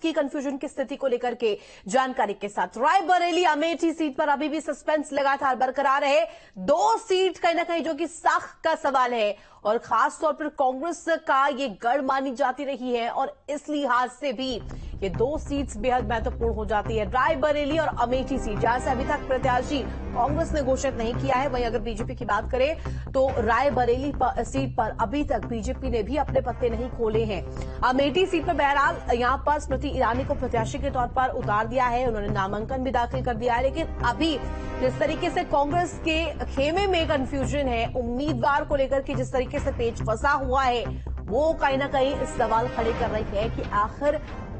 की कंफ्यूजन की स्थिति को लेकर के जानकारी के साथ। रायबरेली अमेठी सीट पर अभी भी सस्पेंस लगातार बरकरार है। 2 सीट कहीं ना कहीं जो कि साख का सवाल है और खास तौर पर कांग्रेस का ये गढ़ मानी जाती रही है और इस लिहाज से भी ये 2 सीट्स बेहद महत्वपूर्ण हो जाती है। रायबरेली और अमेठी सीट जहां से अभी तक प्रत्याशी कांग्रेस ने घोषित नहीं किया है, वहीं अगर बीजेपी की बात करें तो रायबरेली सीट पर अभी तक बीजेपी ने भी अपने पत्ते नहीं खोले हैं। अमेठी सीट पर बहरहाल यहां पर स्मृति ईरानी को प्रत्याशी के तौर पर उतार दिया है, उन्होंने नामांकन भी दाखिल कर दिया है। लेकिन अभी जिस तरीके से कांग्रेस के खेमे में कंफ्यूजन है, उम्मीदवार को लेकर के जिस तरीके से पेच फंसा हुआ है, वो कहीं ना कहीं सवाल खड़े कर रही है कि आखिर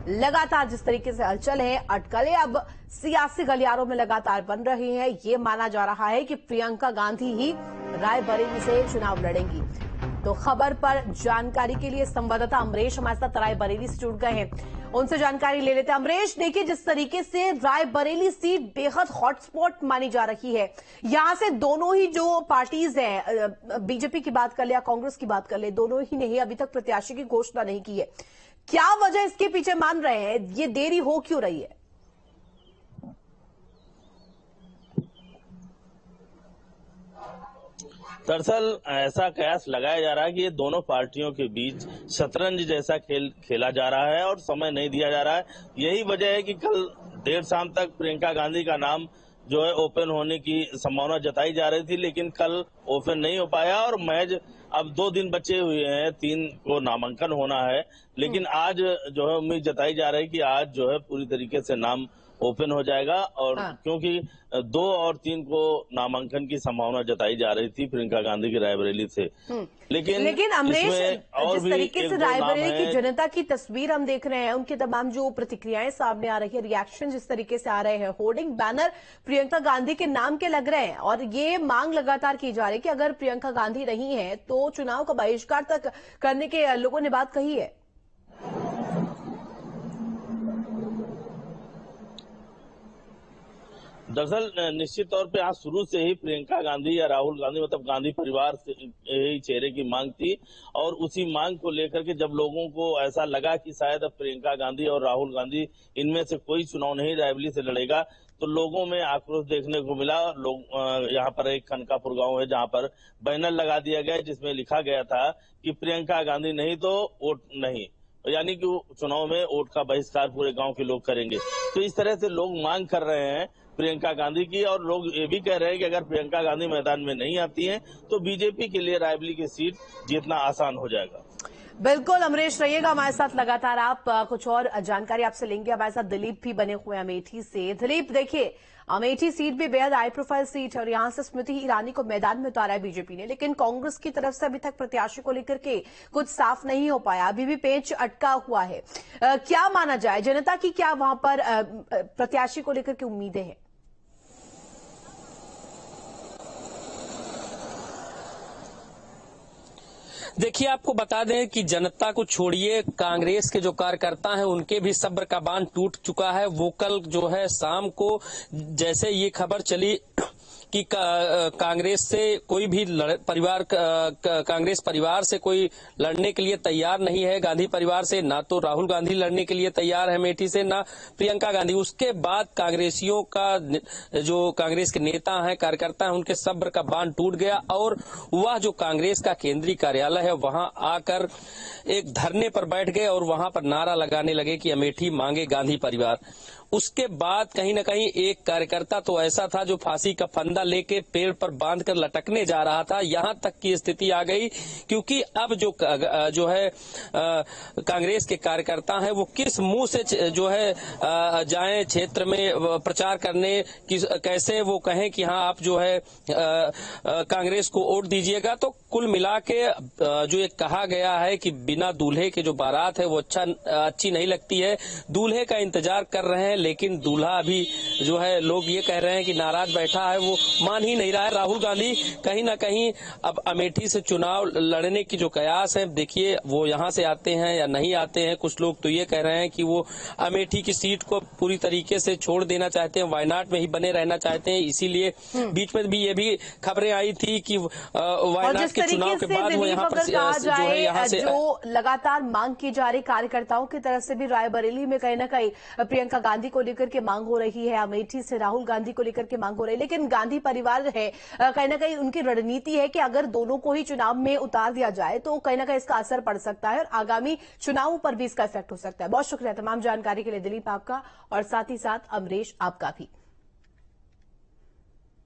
लगातार जिस तरीके से हलचल है, अटकलें अब सियासी गलियारों में लगातार बन रही हैं। ये माना जा रहा है कि प्रियंका गांधी ही रायबरेली से चुनाव लड़ेंगी। तो खबर पर जानकारी के लिए संवाददाता अमरीश हमारे साथ रायबरेली से जुड़ गए हैं, उनसे जानकारी ले लेते हैं। अमरीश, देखिए जिस तरीके से रायबरेली सीट बेहद हॉटस्पॉट मानी जा रही है, यहां से दोनों ही जो पार्टीज हैं, बीजेपी की बात कर ले या कांग्रेस की बात कर ले, दोनों ही ने अभी तक प्रत्याशी की घोषणा नहीं की है। क्या वजह इसके पीछे मान रहे हैं, ये देरी हो क्यों रही है? दरअसल ऐसा कयास लगाया जा रहा है कि ये दोनों पार्टियों के बीच शतरंज जैसा खेल खेला जा रहा है और समय नहीं दिया जा रहा है। यही वजह है कि कल देर शाम तक प्रियंका गांधी का नाम जो है ओपन होने की संभावना जताई जा रही थी, लेकिन कल ओपन नहीं हो पाया और महज अब 2 दिन बचे हुए हैं, 3 को नामांकन होना है। लेकिन आज जो है उम्मीद जताई जा रही है कि आज जो है पूरी तरीके से नाम ओपन हो जाएगा और क्योंकि 2 और 3 को नामांकन की संभावना जताई जा रही थी प्रियंका गांधी की रायबरेली से। लेकिन अमरीश, और जिस तरीके से रायबरेली की जनता की तस्वीर हम देख रहे हैं, उनके तमाम जो प्रतिक्रियाएं सामने आ रही है, रिएक्शन जिस तरीके से आ रहे हैं, होर्डिंग बैनर प्रियंका गांधी के नाम के लग रहे हैं और ये मांग लगातार की जा रही है कि अगर प्रियंका गांधी नहीं है तो चुनाव का बहिष्कार तक करने के लोगों ने बात कही है। दरअसल निश्चित तौर पे आज शुरू से ही प्रियंका गांधी या राहुल गांधी मतलब गांधी परिवार से ही चेहरे की मांग थी और उसी मांग को लेकर के जब लोगों को ऐसा लगा कि शायद अब प्रियंका गांधी और राहुल गांधी इनमें से कोई चुनाव नहीं रायबरेली से लड़ेगा, तो लोगों में आक्रोश देखने को मिला। लोग यहाँ पर एक खनकापुर गांव है जहाँ पर बैनर लगा दिया गया जिसमें लिखा गया था कि प्रियंका गांधी नहीं तो वोट नहीं, यानी कि चुनाव में वोट का बहिष्कार पूरे गांव के लोग करेंगे। तो इस तरह से लोग मांग कर रहे हैं प्रियंका गांधी की और लोग ये भी कह रहे हैं कि अगर प्रियंका गांधी मैदान में नहीं आती हैं तो बीजेपी के लिए रायबरेली की सीट जीतना आसान हो जाएगा। बिल्कुल अमरीश, रहिएगा हमारे साथ लगातार। आप कुछ और जानकारी आपसे लेंगे। हमारे साथ दिलीप भी बने हुए अमेठी से। दिलीप, देखिए अमेठी सीट भी बेहद हाई प्रोफाइल सीट है और यहां से स्मृति ईरानी को मैदान में उतारा है बीजेपी ने, लेकिन कांग्रेस की तरफ से अभी तक प्रत्याशी को लेकर के कुछ साफ नहीं हो पाया, अभी भी पेच अटका हुआ है। क्या माना जाए, जनता की क्या वहां पर प्रत्याशी को लेकर के उम्मीदें हैं? देखिए, आपको बता दें कि जनता को छोड़िए, कांग्रेस के जो कार्यकर्ता हैं उनके भी सब्र का बांध टूट चुका है। वो कल जो है शाम को जैसे ये खबर चली कि कांग्रेस से कोई भी कांग्रेस परिवार से कोई लड़ने के लिए तैयार नहीं है, गांधी परिवार से ना तो राहुल गांधी लड़ने के लिए तैयार है अमेठी से, ना प्रियंका गांधी। उसके बाद कांग्रेसियों का जो कांग्रेस के नेता हैं, कार्यकर्ता हैं, उनके सब्र का बांध टूट गया और वह जो कांग्रेस का केंद्रीय कार्यालय है वहां आकर एक धरने पर बैठ गए और वहां पर नारा लगाने लगे कि अमेठी मांगे गांधी परिवार। उसके बाद कहीं न कहीं एक कार्यकर्ता तो ऐसा था जो फांसी का फंदा लेके पेड़ पर बांधकर लटकने जा रहा था। यहां तक की स्थिति आ गई क्योंकि अब जो है कांग्रेस के कार्यकर्ता हैं वो किस मुंह से जो है जाएं क्षेत्र में प्रचार करने की, कैसे वो कहें कि हाँ आप जो है कांग्रेस को वोट दीजिएगा। तो कुल मिला के जो एक कहा गया है कि बिना दूल्हे के जो बारात है वो अच्छी नहीं लगती है। दूल्हे का इंतजार कर रहे हैं लेकिन दूल्हा अभी जो है लोग ये कह रहे हैं कि नाराज बैठा है, वो मान ही नहीं रहा है। राहुल गांधी कहीं ना कहीं अब अमेठी से चुनाव लड़ने की जो कयास है, देखिए वो यहाँ से आते हैं या नहीं आते हैं। कुछ लोग तो ये कह रहे हैं कि वो अमेठी की सीट को पूरी तरीके से छोड़ देना चाहते हैं, वायनाड में ही बने रहना चाहते हैं। इसीलिए बीच में भी ये भी खबरें आई थी कि वायनाड के चुनाव के बाद वो यहाँ पर जो है यहाँ से जो लगातार मांग की जा रही कार्यकर्ताओं की तरफ से भी रायबरेली में कहीं ना कहीं प्रियंका गांधी को लेकर के मांग हो रही है, अमेठी से राहुल गांधी को लेकर के मांग हो रही है। लेकिन गांधी परिवार है, कहीं ना कहीं उनकी रणनीति है कि अगर दोनों को ही चुनाव में उतार दिया जाए तो कहीं ना कहीं इसका असर पड़ सकता है और आगामी चुनावों पर भी इसका इफेक्ट हो सकता है। बहुत शुक्रिया तमाम जानकारी के लिए दिलीप आपका, और साथ ही साथ अमरीश आपका भी।